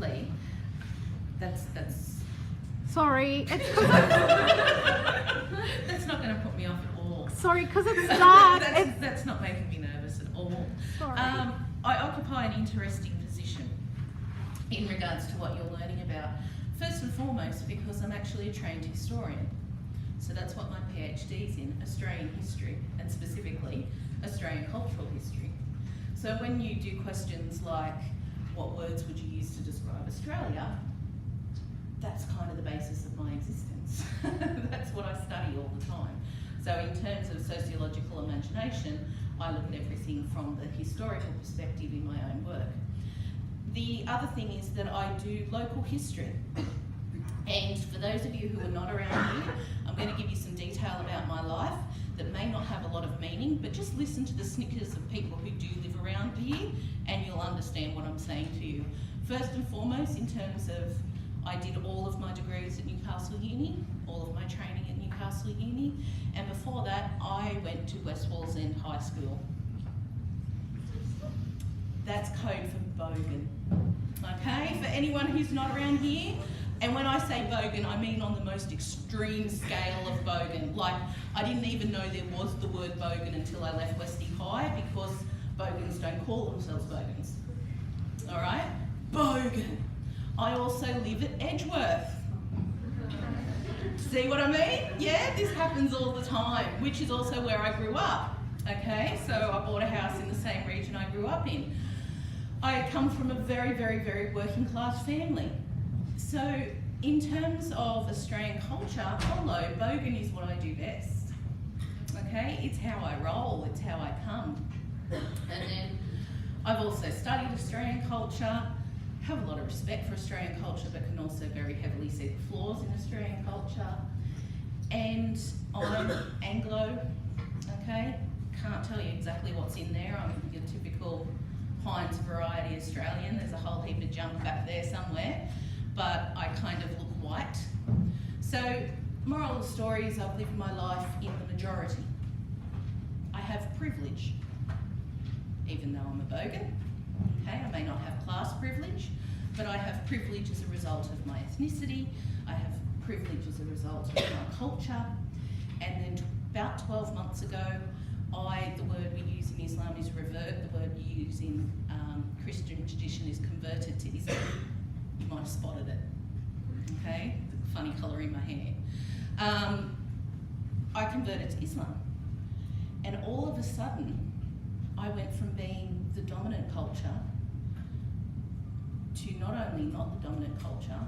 basically, that's Sorry, it's that's not going to put me off at all. sorry, because it's dark. That's not making me nervous at all. Sorry. I occupy an interesting position in regards to what you're learning about. First and foremost, because I'm actually a trained historian. So that's what my PhD is in, Australian history, and specifically Australian cultural history. So when you do questions like, what words would you use to describe Australia? That's kind of the basis of my existence. That's what I study all the time. So in terms of sociological imagination, I look at everything from the historical perspective in my own work. The other thing is that I do local history. And for those of you who are not around here, I'm going to give you some detail about my life that may not have a lot of meaning, but just listen to the snickers of people who do live around here and you'll understand what I'm saying to you. First and foremost, in terms of, I did all of my degrees at Newcastle Uni, all of my training at Newcastle Uni, and before that I went to West Wallsend High School. That's code for bogan, okay? For anyone who's not around here, and when I say bogan, I mean on the most extreme scale of bogan. Like, I didn't even know there was the word bogan until I left Westie High, because bogans don't call themselves bogans, all right? Bogan. I also live at Edgeworth. See what I mean? Yeah, this happens all the time, which is also where I grew up, okay? So I bought a house in the same region I grew up in. I come from a very, very, very working class family. So in terms of Australian culture, hello, bogan is what I do best, okay? It's how I roll, it's how I come. And then I've also studied Australian culture, have a lot of respect for Australian culture, but can also very heavily see the flaws in Australian culture. And I'm Anglo, okay? Can't tell you exactly what's in there. I'm your typical Heinz variety Australian. There's a whole heap of junk back there somewhere, but I kind of look white. So, moral of the story is I've lived my life in the majority. I have privilege, even though I'm a bogan. Okay, I may not have class privilege, but I have privilege as a result of my ethnicity, I have privilege as a result of my culture, and then about 12 months ago, the word we use in Islam is revert, the word you use in Christian tradition is converted to Islam. You might have spotted it, okay? The funny colour in my hair. I converted to Islam, and all of a sudden, I went from being the dominant culture to not only not the dominant culture,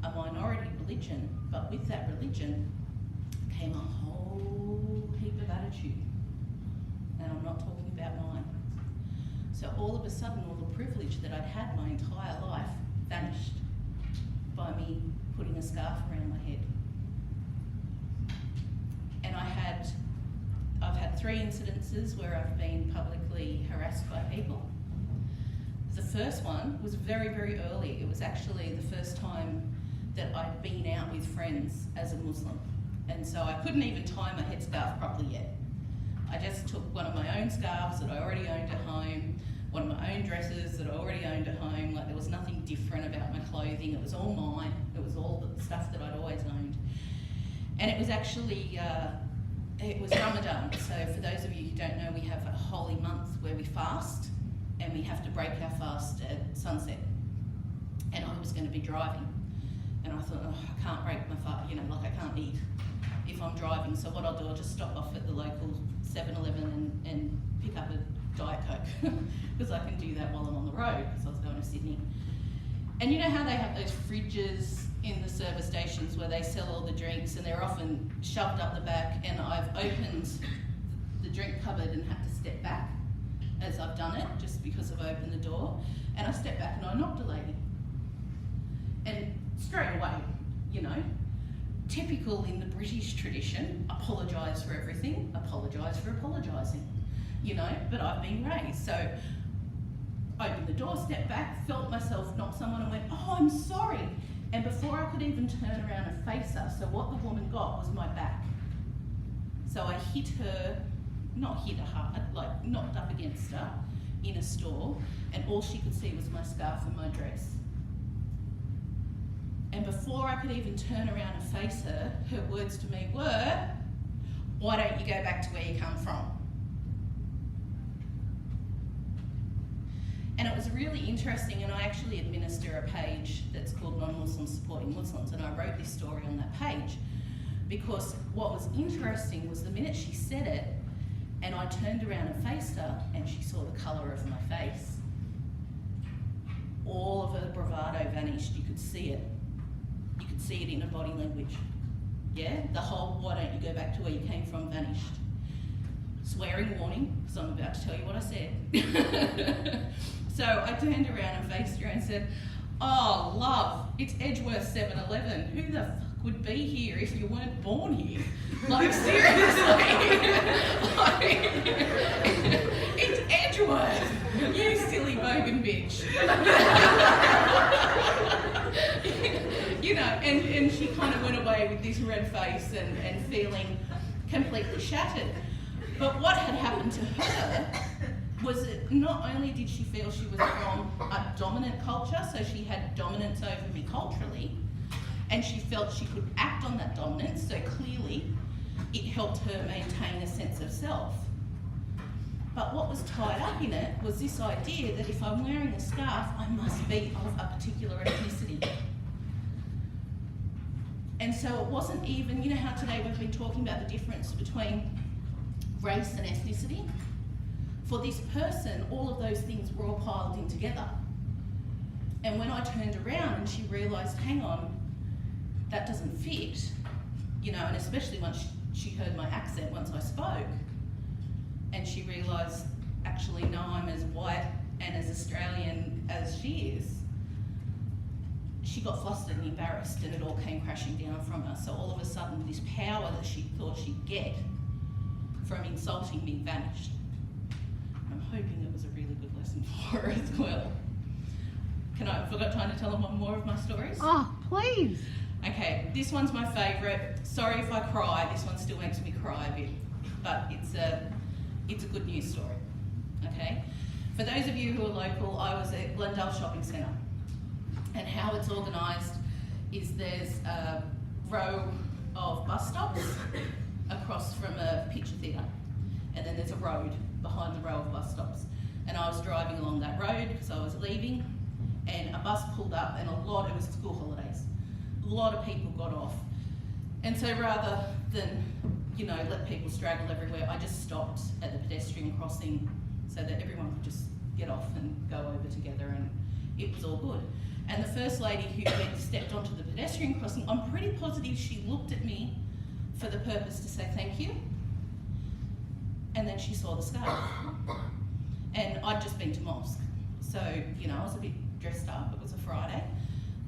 a minority religion, but with that religion came a whole heap of attitude. And I'm not talking about mine. So all of a sudden, all the privilege that I'd had my entire life vanished by me putting a scarf around my head. And I've had 3 incidences where I've been publicly harassed by people. The first one was very, very early. It was actually the first time that I'd been out with friends as a Muslim. And so I couldn't even tie my headscarf properly yet. I just took one of my own scarves that I already owned at home, one of my own dresses that I already owned at home. Like, there was nothing different about my clothing. It was all mine. It was all the stuff that I'd always owned. And it was actually, it was Ramadan. So for those of you who don't know, we have a holy month where we fast, and we have to break our fast at sunset. And I was going to be driving, and I thought, oh, I can't break my fast, you know, like I can't eat if I'm driving. So what I'll do, I'll just stop off at the local 7-Eleven and pick up a Diet Coke, because I can do that while I'm on the road, because I was going to Sydney. And you know how they have those fridges in the service stations where they sell all the drinks, and they're often shoved up the back, and I've opened the drink cupboard and had to step back as I've done it, just because I've opened the door, and I stepped back and I knocked a lady. And straight away, you know, typical in the British tradition, apologise for everything, apologise for apologising, you know, but I've been raised. So opened the door, stepped back, felt myself knock someone and went, oh, I'm sorry. And before I could even turn around and face her, so what the woman got was my back. So I hit her, not hit her hard, like knocked up against her in a store, and all she could see was my scarf and my dress. And before I could even turn around and face her, her words to me were, "Why don't you go back to where you come from?" And it was really interesting, and I actually administer a page that's called Non-Muslims Supporting Muslims, and I wrote this story on that page because what was interesting was the minute she said it, and I turned around and faced her, and she saw the colour of my face. All of her bravado vanished. You could see it. You could see it in her body language. Yeah? The whole "why don't you go back to where you came from" vanished. Swearing warning, because I'm about to tell you what I said. So I turned around and faced her and said, "Oh, love, it's Edgeworth 7-Eleven. Who the fuck would be here if you weren't born here?" Like, seriously. Like, it's Edgeworth. You silly bogan bitch. You know, and she kind of went away with this red face and feeling completely shattered. But what had happened to her was that not only did she feel she was from a dominant culture, so she had dominance over me culturally, and she felt she could act on that dominance, so clearly it helped her maintain a sense of self. But what was tied up in it was this idea that if I'm wearing a scarf, I must be of a particular ethnicity. And so it wasn't even, you know how today we've been talking about the difference between race and ethnicity? For this person, all of those things were all piled in together. And when I turned around and she realised, hang on, that doesn't fit, you know, and especially once she heard my accent once I spoke, and she realised, actually, no, I'm as white and as Australian as she is, she got flustered and embarrassed, and it all came crashing down from her. So all of a sudden, this power that she thought she'd get from insulting me vanished. I'm hoping it was a really good lesson for her as well. Have I got time to tell them one more of my stories? Oh, please. Okay, this one's my favourite. Sorry if I cry, this one still makes me cry a bit, but it's a good news story, okay? For those of you who are local, I was at Glendale Shopping Centre, and how it's organised is there's a row of bus stops across from a picture theatre, and then there's a road behind the row of bus stops. And I was driving along that road because I was leaving, and a bus pulled up, and it was school holidays. A lot of people got off. And so rather than, you know, let people straggle everywhere, I just stopped at the pedestrian crossing so that everyone could just get off and go over together, and it was all good. And the first lady who stepped onto the pedestrian crossing, I'm pretty positive she looked at me for the purpose to say thank you, and then she saw the scarf. And I'd just been to mosque, so, you know, I was a bit dressed up. It was a Friday.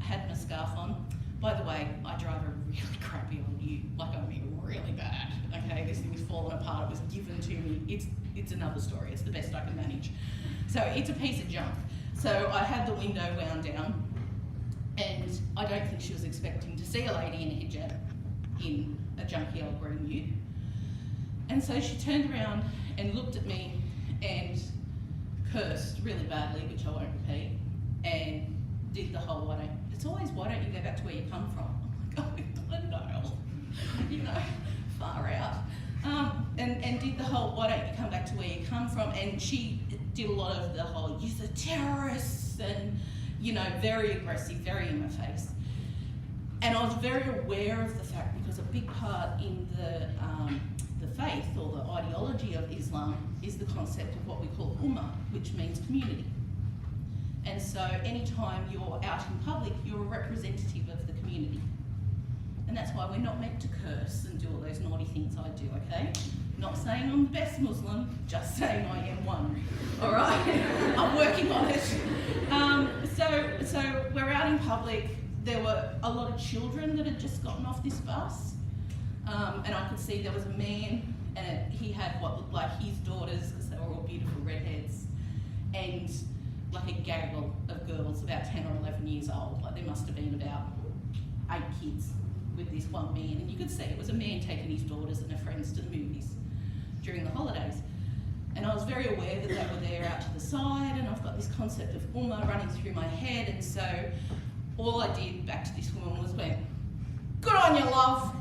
I had my scarf on. By the way, I drive a really crappy old ute, like I mean really bad, okay? This thing's fallen apart, it was given to me. It's another story, it's the best I can manage. So it's a piece of junk. So I had the window wound down, and I don't think she was expecting to see a lady in a hijab in a junky old green ute. And so she turned around and looked at me and cursed really badly, which I won't repeat, and did the whole it's always why don't you go back to where you come from? I'm like, oh, Glendale, you know, far out. And did the whole why don't you come back to where you come from? And she did a lot of the whole you're the terrorists, and, you know, very aggressive, very in my face. And I was very aware of the fact, because a big part in the faith or the ideology of Islam is the concept of what we call ummah, which means community. And so anytime you're out in public, you're a representative of the community. And that's why we're not meant to curse and do all those naughty things I do, okay? Not saying I'm the best Muslim, just saying I am one, all right? I'm working on it. So we're out in public. There were a lot of children that had just gotten off this bus. And I could see there was a man, and he had what looked like his daughters, because they were all beautiful redheads, and like a gaggle of girls about 10 or 11 years old. Like there must have been about 8 kids with this one man, and you could see it was a man taking his daughters and their friends to the movies during the holidays. And I was very aware that they were there out to the side, and I've got this concept of ummah running through my head, and so all I did back to this woman was went, good on you, love,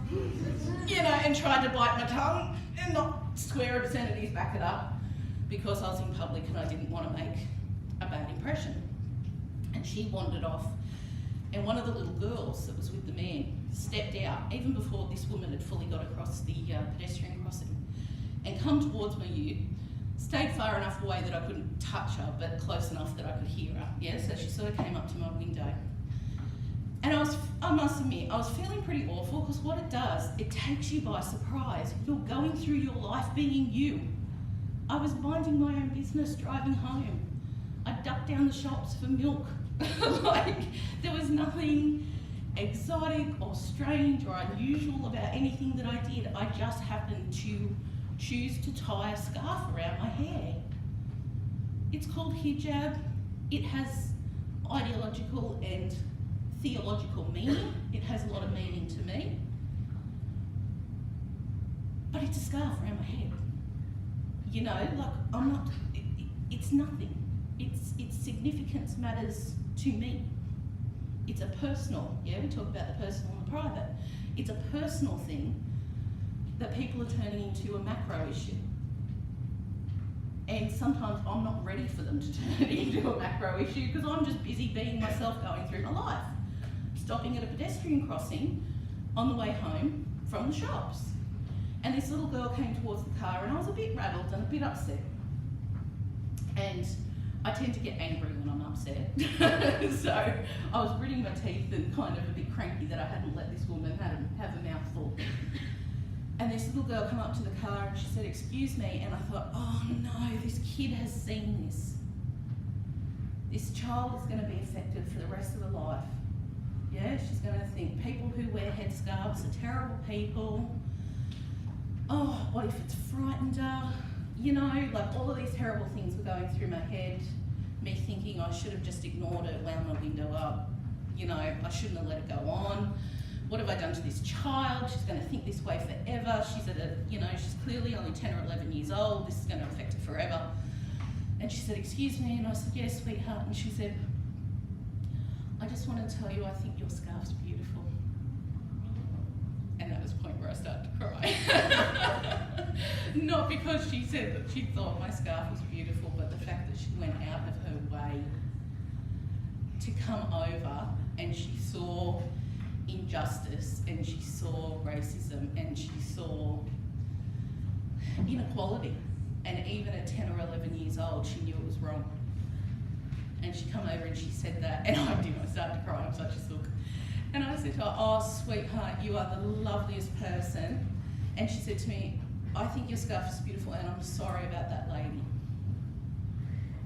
you know, and tried to bite my tongue and not swear obscenities back it up because I was in public and I didn't want to make a bad impression. And she wandered off, and one of the little girls that was with the man stepped out even before this woman had fully got across the pedestrian crossing and come towards me. Stayed far enough away that I couldn't touch her, but close enough that I could hear her. Yeah, so she sort of came up to my window. And I must admit, I was feeling pretty awful because what it does, it takes you by surprise. You're going through your life being you. I was minding my own business, driving home. I ducked down the shops for milk. Like, there was nothing exotic or strange or unusual about anything that I did. I just happened to choose to tie a scarf around my hair. It's called hijab. It has ideological and theological meaning. It has a lot of meaning to me. But it's a scarf around my head. You know, like, I'm not, it's nothing. Its significance matters to me. It's a personal, yeah, we talk about the personal and the private. It's a personal thing that people are turning into a macro issue. And sometimes I'm not ready for them to turn it into a macro issue because I'm just busy being myself going through my life. Stopping at a pedestrian crossing on the way home from the shops. And this little girl came towards the car and I was a bit rattled and a bit upset. And I tend to get angry when I'm upset. So I was gritting my teeth and kind of a bit cranky that I hadn't let this woman have a mouthful. And this little girl came up to the car and she said, excuse me, and I thought, oh no, this kid has seen this. This child is going to be affected for the rest of her life. Yeah, she's going to think people who wear headscarves are terrible people. Oh, what if it's frightened her? You know, like all of these terrible things were going through my head. Me thinking I should have just ignored it, wound my window up. You know, I shouldn't have let it go on. What have I done to this child? She's going to think this way forever. She's at a, you know, she's clearly only 10 or 11 years old. This is going to affect her forever. And she said, excuse me. And I said, yes, sweetheart. And she said, I just want to tell you I think your scarf's beautiful. And that was the point where I started to cry. Not because she said that she thought my scarf was beautiful, but the fact that she went out of her way to come over and she saw injustice and she saw racism and she saw inequality. And even at 10 or 11 years old, she knew it was wrong. And she come over and she said that, and I did. I started to cry. I'm such a sook. And I said to her, oh, sweetheart, you are the loveliest person. And she said to me, I think your scarf is beautiful and I'm sorry about that lady.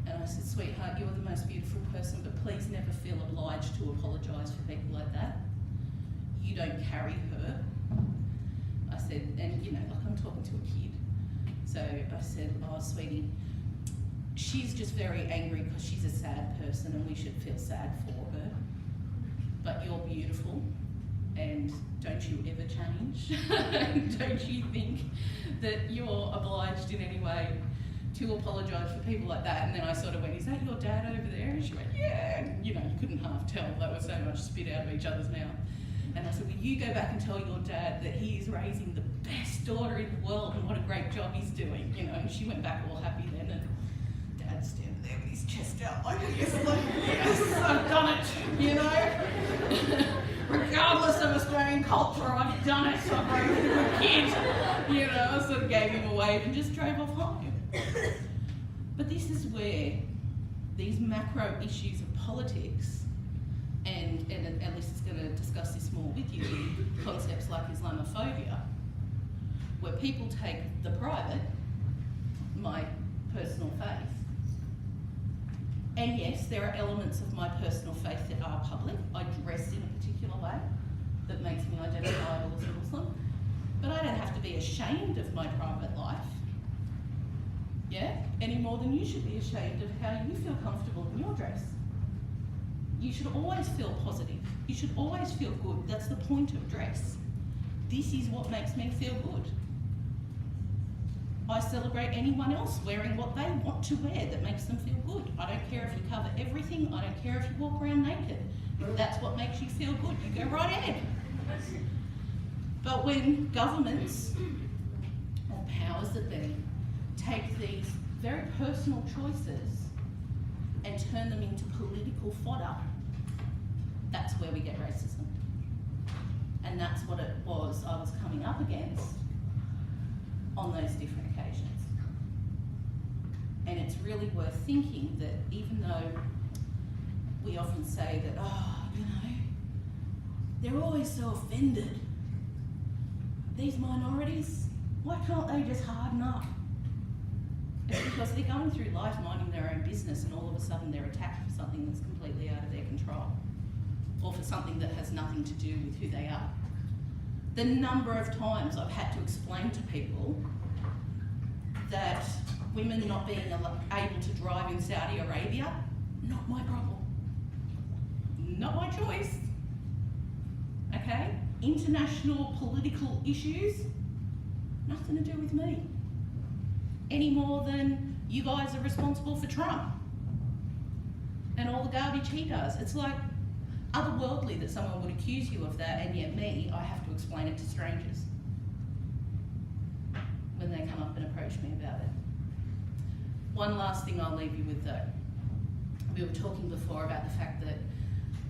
And I said, sweetheart, you are the most beautiful person, but please never feel obliged to apologise for people like that. You don't carry her. I said, and you know, like I'm talking to a kid. So I said, oh, sweetie, she's just very angry because she's a sad person and we should feel sad for her. But you're beautiful and don't you ever change. Don't you think that you're obliged in any way to apologise for people like that? And then I sort of went, is that your dad over there? And she went, yeah. And you know, you couldn't half tell. There was so much spit out of each other's mouth. And I said, well, you go back and tell your dad that he is raising the best daughter in the world and what a great job he's doing, you know. And she went back all happy then, and Dad's standing there with his chest out like this, like, yes, I've done it, you know. Regardless of Australian culture, I've done it. I've raised a good kid, you know. I sort of gave him a wave and just drove off home. But this is where these macro issues of politics, and Alice is going to discuss this more with you, concepts like Islamophobia, where people take the private, my personal faith, and yes, there are elements of my personal faith that are public. I dress in a particular way that makes me identifiable as a Muslim, but I don't have to be ashamed of my private life, yeah, any more than you should be ashamed of how you feel comfortable in your dress. You should always feel positive. You should always feel good. That's the point of dress. This is what makes me feel good. I celebrate anyone else wearing what they want to wear that makes them feel good. I don't care if you cover everything. I don't care if you walk around naked. That's what makes feel good, you go right ahead. But when governments or powers that be take these very personal choices and turn them into political fodder, that's where we get racism. And that's what it was I was coming up against on those different occasions. And it's really worth thinking that even though we often say that, oh, you know, they're always so offended. These minorities, why can't they just harden up? It's because they're going through life minding their own business and all of a sudden they're attacked for something that's completely out of their control, or for something that has nothing to do with who they are. The number of times I've had to explain to people that women not being able to drive in Saudi Arabia, not my problem. Not my choice. Okay? International political issues, nothing to do with me. Any more than you guys are responsible for Trump and all the garbage he does. It's like otherworldly that someone would accuse you of that, and yet me, I have to explain it to strangers when they come up and approach me about it. One last thing I'll leave you with though. We were talking before about the fact that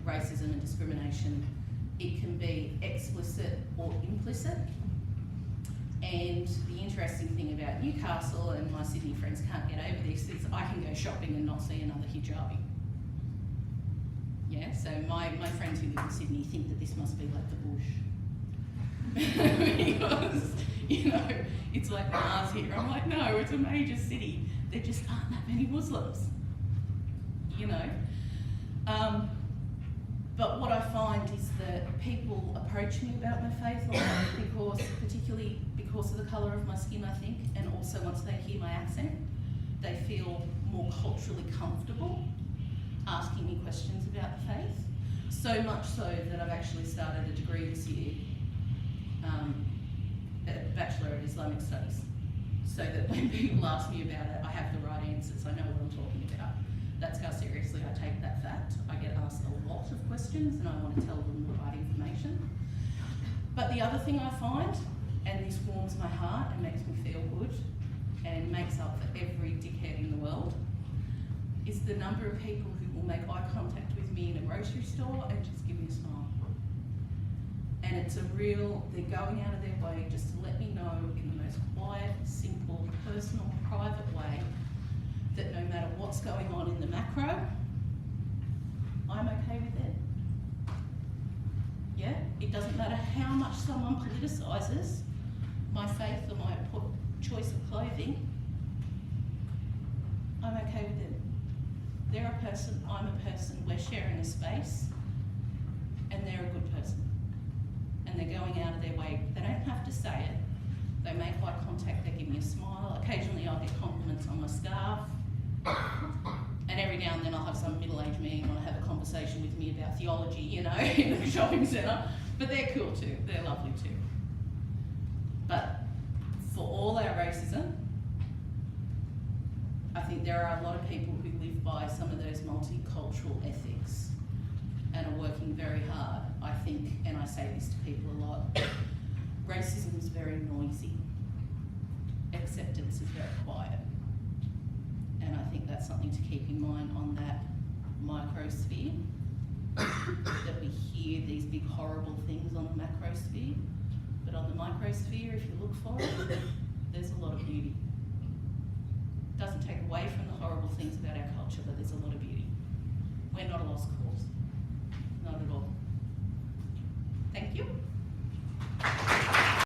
racism and discrimination, it can be explicit or implicit. And the interesting thing about Newcastle, and my Sydney friends can't get over this, is I can go shopping and not see another hijabi. Yeah, so my friends who live in Sydney think that this must be like the bush. Because, you know, it's like Mars here. I'm like, no, it's a major city. There just aren't that many Muslims, you know. But what I find is that people approach me about my faith a lot, because, particularly because of the colour of my skin, I think, and also once they hear my accent, they feel more culturally comfortable asking me questions about the faith. So much so that I've actually started a degree this year, a Bachelor of Islamic Studies, so that when people ask me about it, I have the right answers, I know what I'm talking about. That's how seriously I take that fact. I get asked a lot of questions and I want to tell them the right information. But the other thing I find, and this warms my heart and makes me feel good and makes up for every dickhead in the world, is the number of people who will make eye contact with me in a grocery store and just give me a smile. And it's a real, they're going out of their way just to let me know in the most quiet, simple, personal, private way that no matter what's going on in the macro, I'm okay with it. Yeah? It doesn't matter how much someone politicises my faith or my choice of clothing, I'm okay with it. They're a person, I'm a person, we're sharing a space, and they're a good person. And they're going out of their way. They don't have to say it. They make eye contact, they give me a smile. Occasionally I'll get compliments on my scarf. And every now and then I'll have some middle-aged man want to have a conversation with me about theology, you know, in the shopping centre. But they're cool too, they're lovely too. But for all our racism, I think there are a lot of people who live by some of those multicultural ethics and are working very hard. I think, and I say this to people a lot, racism is very noisy. Acceptance is very quiet. And I think that's something to keep in mind on that microsphere, that we hear these big horrible things on the macrosphere, but on the microsphere, if you look for it, there's a lot of beauty. Doesn't take away from the horrible things about our culture, but there's a lot of beauty. We're not a lost cause, not at all. Thank you.